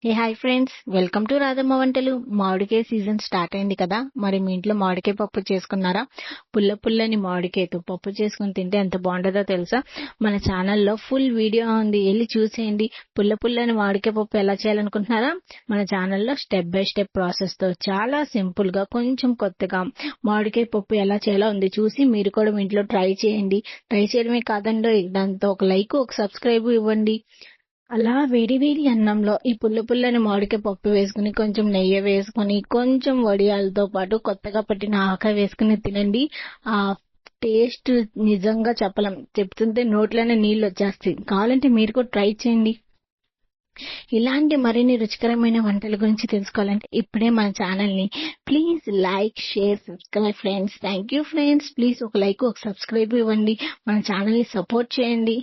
Hi friends, welcome to Radhamma వంటలు. మామిడికాయ season start అయింది కదా. మరి మీ ఇంట్లో మామిడికాయ పప్పు చేసుకున్నారా? పుల్లని మామిడికాయతో పప్పు చేసుకుని తింటే ఎంత బాగుంటుందో తెలుసా? మన ఛానల్లో ఫుల్ వీడియో ఉంది, వెళ్ళి చూసేయండి. పుల్లని మామిడికాయ పప్పు ఎలా చేయాలనుకుంటున్నారా? మన ఛానల్లో స్టెప్ బై స్టెప్ ప్రాసెస్ తో చాలా సింపుల్ గా, కొంచెం కొత్తగా మామిడికాయ పప్పు ఎలా చేయాలో ఉంది. చూసి మీరు కూడా మీ ఇంట్లో ట్రై చేయండి. ట్రై చేయడమే కాదండి, దాంతో ఒక లైక్, ఒక సబ్స్క్రైబ్ ఇవ్వండి. అలా వేడి వేడి అన్నంలో ఈ పుల్లని మామిడికాయ పప్పు వేసుకుని, కొంచెం నెయ్యి వేసుకుని, కొంచెం వడియాలతో పాటు కొత్తగా పట్టిన ఆకాయ వేసుకుని తినండి. ఆ టేస్ట్ నిజంగా చెప్పలేం. చెప్తుంటే నోట్లోనే నీళ్ళు వచ్చేస్తాయి. కావాలంటే మీరు కూడా ట్రై చేయండి. ఇలాంటి మరిన్ని రుచికరమైన వంటల గురించి తెలుసుకోవాలంటే ఇప్పుడే మన ఛానల్ ని please like, share, subscribe friends. Thank you friends. Please ఒక లైక్, ఒక సబ్స్క్రైబ్ ఇవ్వండి. మన ఛానల్ ని సపోర్ట్ చేయండి.